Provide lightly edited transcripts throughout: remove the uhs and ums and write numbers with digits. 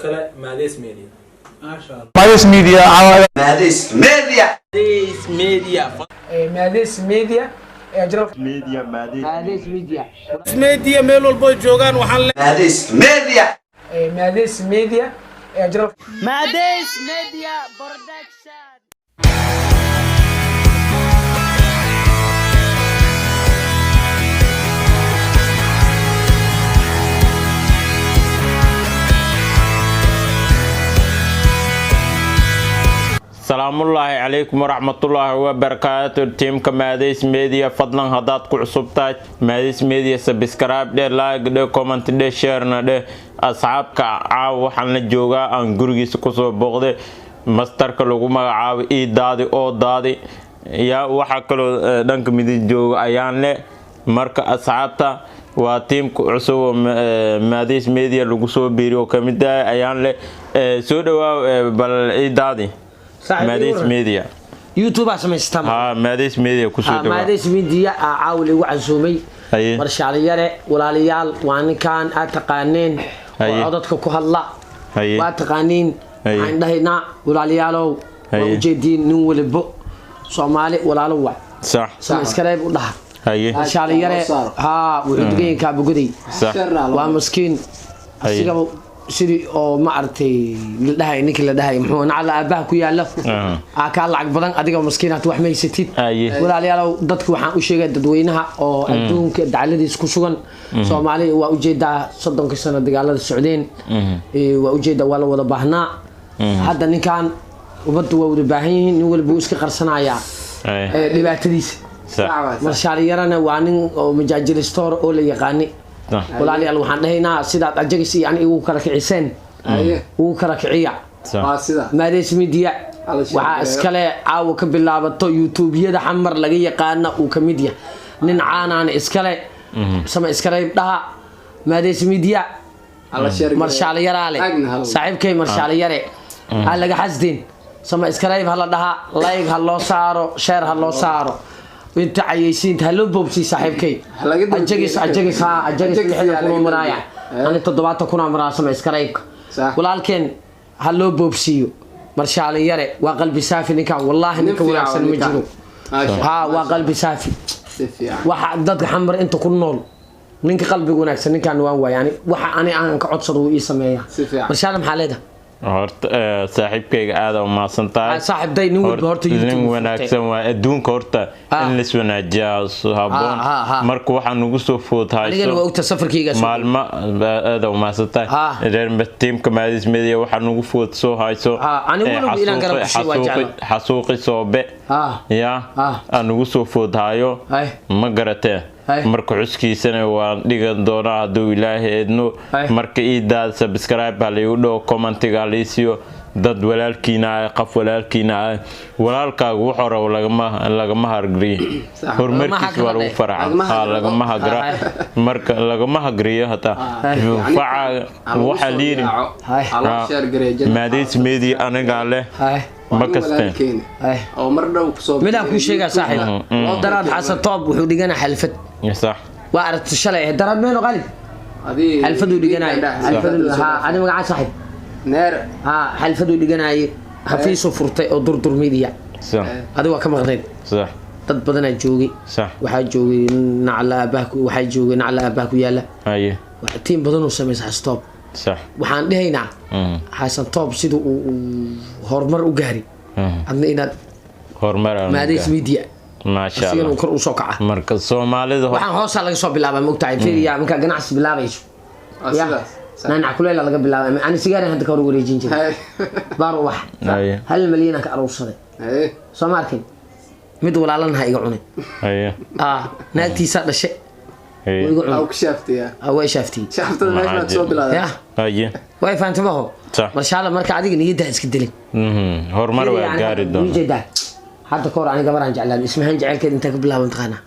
kale Maadis Media ما شاء الله Maadis Media Maadis Media Maadis Media Maadis Media media meel walbo joogan waxaan Maadis Media Maadis Media Maadis Media Production. salaamullaahi calaykum waraxmatullaahi wabarakaatu tiimka Maadis Media fadlan hadaad ku cusubtahay Maadis Media subscribe dhe like dhe comment dhe share na dhe asxaabka caaw waxaan la joogaa aan gurigiisa ku soo booqday masterka lagu magacaabo daadi oo daadi yaa waxa kale dhanka midid jooga ayaan le marka asxaabta waa tiimka cusub Maadis Media lagu soo biiriyo kamid ah ayaan le soo dhawaa bal daadi Maadis Media YouTube asmaystam Maadis Media ku soo dhawaad Maadis Media caawli ugu casuumay marshaaliyare walaalayaal waan kan aad taqaaneen oo dadka ku hadla waa taqaaneen aan dhahaynaa walaalayaalow waa ujeedin nin walbo Soomaali walaalo waa sax iskaleeb u dhaha marshaaliyare wuxuu digay ka buguday waa miskiin asiga sidii oo ma artay la dhahay ninka la dhahay muxuu nacala aabaha ku yaalo ka lacag badan adiga miskiinaad wax maysatid walaalayaal dadku waxaan u sheegay dadweynaha oo adduunka dacaladiis ku sugan Soomaali waa u jeedaa 30 sano dagaalada Socdeen waa u jeedaa wala wada baahnaa hadda ninkan ubadu waa wada baahan yihiin nin walba iska qarsanaya dhibaatadiisa marshaaliyarana waa nin oo majaajilistoor oo la yaqaani walaalayaal waxaan dhahaynaa sidaad ajagis yani ugu kala kiciseen ugu kala kiciya Maadis Media waxa iskale caaw ka bilaabato YouTube-yada xamar laga yaqaan uu kamid yahay nin caanaan iskale sama iskale dhaha Maadis Media marshaaliyaraale saaxiibkay marshaaliyare laga xasdin sama iskale hala dhaha like ha loo saaro share ha loo saaro انت عايشين هلو بوبسي صاحبكي اجيس لحد كونو مرايا انا تضباطه كونو مرا سما اسكريك ولكن هلو بوبسيو مرشالي يري وقلبي صافي نكا والله نكا وناكسن مجرو وقلبي صافي waxa dadka xamar inta ku nool ninka qalbiga wanaagsan ninkan waa yani waxa aan ka codsado ii sameeyaa marshaal maxaleeda horta saaxiibkayga aad oo maasantahay saaxiibday nin walba horta YouTube wanaagsan waa adduunka horta in la wanaajiyo haboon marka waxaan ugu soo foodhay aniga waa ogta safarkayga maalma aad oo maasantahay reer tiimka Maadis Media waxaan ugu food soo hayso aniga walaal inaan garab xasuuqi soobe ya aan ugu soo foodhayo ma garatee marka xuskiisana waan dhigan doonaa haduu Ilaahay eedno marka daad subscribe baa leeyo dhoo commentiga leesiyo dad walaalkiina qaf walaalkiina walaalkaagu wuxuu rabo lagama hargriyo hormarkiis waa lagu faracaa lagama hagra marka lagama hagriyo hata waxa liiri Maadis Media anaga leh makasteen oo mar dhow ku soo midaan ku sheega saaxiib daraad xasan toob wuxuu dhigana xalfad صح وعرفت شلay darad meel qalib xalfadu dhiganay xalfadu ani magaca saaxib neer xalfadu dhiganay xafiiso furtay oo durdur media صح adi waa ka maqnay صح dad badan ay joogay صح waxa joogay nacla abaaku waxa joogay nacla abaaku yaala waxa tiin badan oo sameeyay stop صح waxaan dhahaynaa xasan toob sidoo uu horumar u gaari adna inaad horumar Maadis Media ما شاء الله كر وسوقع مركز Soomaalidu waxaan hoos laga soo bilaabay mogtahay fiiriya marka ganacsi bilaabayso nana kuleel laga bilaabay ani sigaar hadda ka wareejin jiray baar wax hal milyan ka aroorsaday Soomaarkay mid walaalan ha iga cunay naagtiisa dhashay igu cunay ku shaaftiya way shaaftii shaaftada meesha soo bilaabay way faantabaho marshaala marka adiga niyada iska dilin horumar waa gaari doon هذا كور أنا قبران جعلان اسمها جعل كده أنت قبلها وانتقانا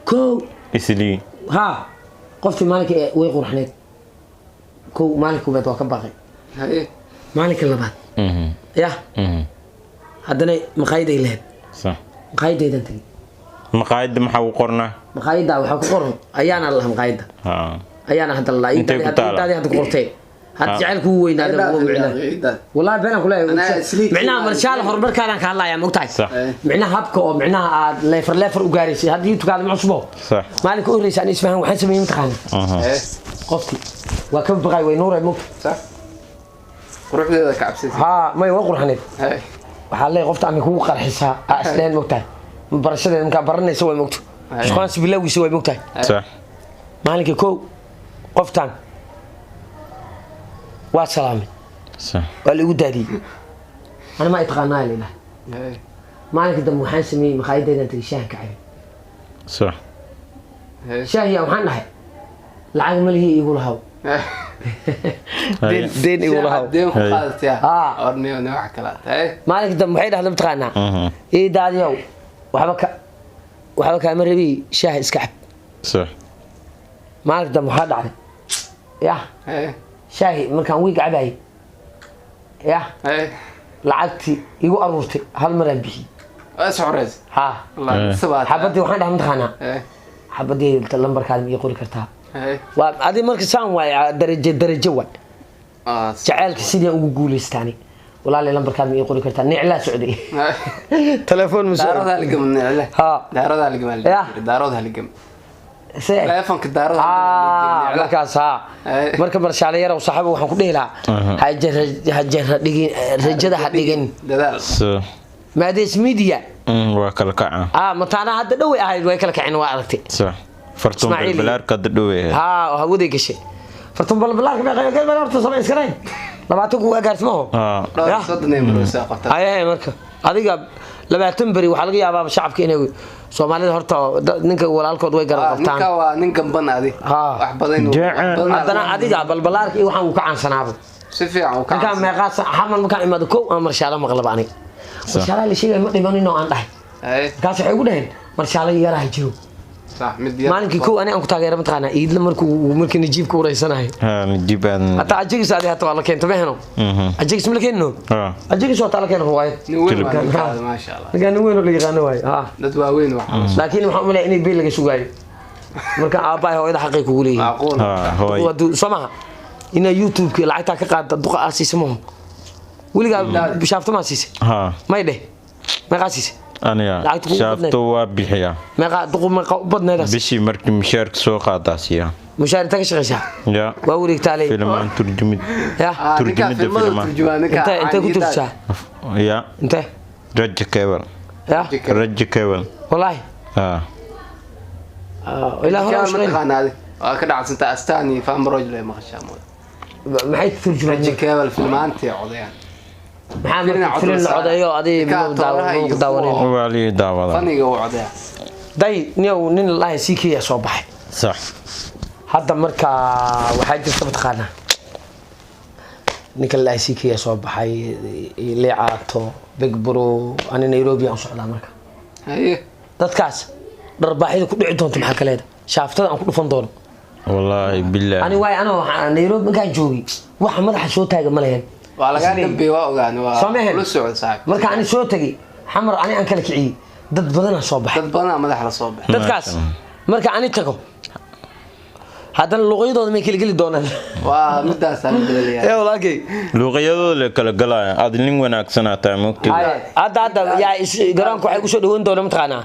كو إسلي قفت مالك ويقول حنيت كو مالك وبيت وكباقي مالك اللي بعد يا هذا مقايدة إلهب صح مقايدة إذا أنت مقايدة محو قرنا مقايدة وحكو قرن أيانا الله مقايدة أيانا هذا الله إنت هذا قرتين هاد جعلك هو وين هذا هو والله بينك ولا معناها مرشال هربر كان كهلا يا مقطع معناها هبكه او معناها ليفر وقاريسي هذه يتو قاعد معصبه صح مالك اوريس ان اسمها waxaan sameeyay imtixaan qofti waa ka baqay way nuur ay mug صح quruxdeeda ka cabsatay ha may waa qurxaneed waxa leey qofta aan ku qarxisaa aslaan mugtahay barashadeeda marka baranayso way mugto shaqaan si bilowgiisa way mugtahay صح maalinka koow qoftan waa salaamay صح waa lagu daadiyay ana ma itaqaanaa leeyahay maalinka dambe waxaan sameeyay maqaayadayda inta shaah ka cabay صح shaahiya waxaan dhahay lacag ma lihi igu lahaw deen igu lahaw deen ku qaadatiya orniyo wax kala tahay maalinka dambe waxay dhahdeen mataqaanaa ii daadiyow waxba ka ma rabi shaah iska cab صح maalinka dambe waxa dhacday yah shaahi markaan wiig cabay yah lacagti igu aruurtay hal mar aan bixi asxoreys ha Allah sabaat xabadii waxaan dhahay mataqaanaa xabadii lambarkaada ma ii qori kartaa waa adi marka saan waay darajo waay jacaylka sidii ugu guuleystaani walaal lambarkaada ma ii qori kartaa niclaa socday telefoon musa daarada halgam nicla ha daarada halgam daarada halgam telefoonka daarada markaas ha marka marshaale yar oo saaxiib waxaan ku dhihi lahaa hajar dhigin rajada ha dhigin dadaal maadays media waa kala kaca mataana hadda dhow ay ahayd way kala kaceen waa aragtay صح fartum balbalaarka hadda dhow yahay hawaday gashay fartum balbalaarka ma qayb galma horta sabay iskarayn labaatan ku agaarsimo sodonay maruusa qabta ay marka adiga 20 bari waxa laga yaabaa shacabka inay Soomaalida horta ninka walaalkood way garab qabtaan ninka waa nin gambanaadi wax badan hadana adiga balbalaarka iyo waxaan ka cansanaabo si fiican u ka kan meeqaas xamal markaan imaado ko marshaala maqlabaani marshaala la sheegay ma dhimanino aan dhahay kaas waxay ugu dhayn marshaala yaraha jiro صح مديان maalinka koo ani aan ku taageero mataqaana iidla markii najiibka wareysanahay najiiban hata ajigis aad hata wala keento mahano ajigis malkeeno ajigis waa tala keeno ruwaayad ma sha Allah nagaan weyn oo la yaqaan waay dad waaweyn wax laakiin waxaan u leeyahay inay bil laga sugaayo marka aabbahay hooyada xaqay kugu leeyahay wadu samaha ina youtube ki lacagta ka qaad duqa asiismo wiliga bishaafto ma siisay may dheh ma qaasisay aniga shaafto waa bixiya meeqa duquma badneedas bishii markii mushaarka soo qaadaasiya mushaarka ka shaqeysaa ya waa wareegtaalay filmaan turjumid ya filmaan انت كنت ترجع يا انت رج كيبل يا رج كيبل والله الى هنا مش هذه كده عسنت استاني فهم رجل ما خشامود ما حيت ترجمه رج كيبل فيلمانتي عوديان maxaa filim la codeeyo adii daawaneen wali daawada faniga uu codeeyo day nin la siikiya soo baxay sax hadda marka waxa jirta mataqaana ninka la siikiya soo baxay leecaato big bro ani Nairobi aan socdaa marka haye dadkaas darbaaxida ku dhici doonto maxaa kaleeda shaaftada aan ku dhufan doono wallahi billahi ani way ana Nairobi markaan joogi waxa madaxa soo taaga ma leeyahay waa laga dambeeyay waa ogaan waa la socod saaxiib marka aan soo tagay xamar ani aan kala kiciyay dad badan soo baxay dad badan madax la soo baxay dadkaas marka aan tago hadan luqadooda ma kala gali doonaan waa midaas aan bilayaa ee walaakay luqadooda kala galaya aad nin wanaagsan ataa moogtay hadda yaa garoonka waxay ku soo dhaweyn doonaan mataqaana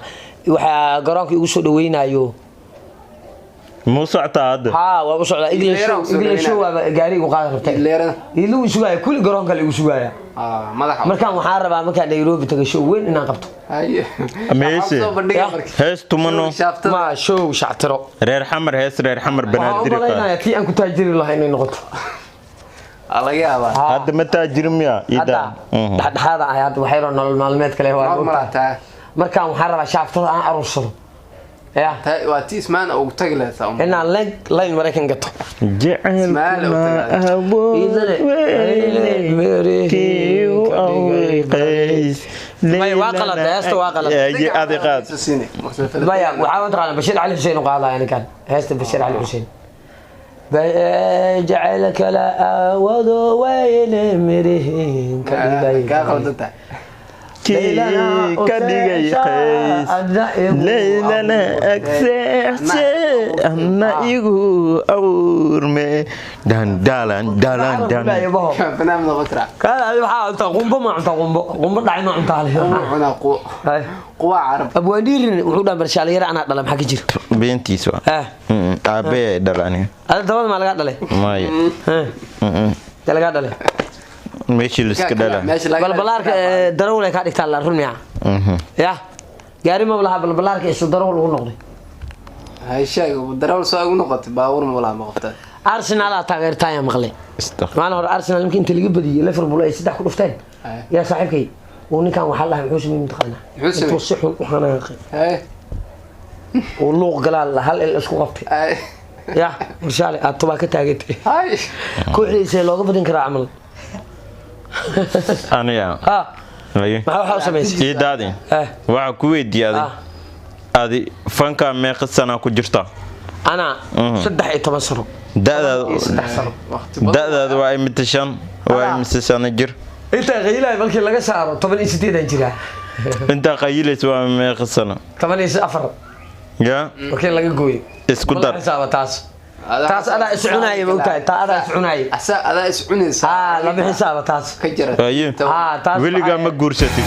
waxa garoonka igu soo dhaweynayo موسعت هذا ها وصل إنجليش شو قاري وقاعد ربطي يلو يسوي كل جرام كله يسوي مدح مركان محارب مكان نيروبي تجشوا وين إن قبته ماشي هس تمنو ما شو شعترو رير حمر هس رير حمر بنادر والله في أنكو تاجر الله إنه نقطة الله يا هذا متى جرم يا إذا هذا هذا وحيرنا المعلومات كله هو مركان محارب شعترو أنا أرسله يا واتي اسمان او تغلسا ان لاين مريكان قطو جعل ما ابو قيس ما يواقلت هسه واقلت يا ادي قاد ما يا وعاونت على بشير علي حسين وقالها يعني كان هسه بشير علي حسين جعلك لا اعوذ ويل مرهين كان قلت kii ka dhigay qays leylana agseexse anna igu awurme dandaalan dalan dan banaam noqon karaa waxaa cuntaa qumbo ma cuntaa qumbo dhacay ma cuntaa cunaa quwa carab abwaandiirin wuxuu dhan barshaal yar anaa dhala maxaa ka jira beentiis waa aabe dhalani ada dabada ma laga dhalay maya laga dhalay meeshii liska dhala balbalaarka darawle ka dhigtaa la rumiya ya gaari ma laha balbalaarka isu darawal ugu noqday hay sheeg darawal soo ugu noqotay baawur ma laha maqtay Arsenal taageertay maqlay maana hore Arsenal markii inta laga badiyay Liverpool ay 3 ku dhufteen ya saaxiibkay oo ninkan waxa la wuxuu sameeyay mutaqana wuxuu si xun u xanaaqay oo luuq galaal hal il isku qabtay ya marshaale aad tuba ka taageertay hay kooxdiisa looga badin karaa amal aniga ma waxa sameeyay daadin waxa ku weydiiyay adi fanka meeqa sana ku jirta ana 13 sano da'daadu waa imitashan waa imitashan jir inta qaylay markii laga saaro 18 jira inta qaylays waa meeqa sano 84 ya markii laga gooyo isku dar taas ada iscunay moogtahay ada iscunay ada iscunaysa lama xisaaba taas ka jira taas weliga ma guursatay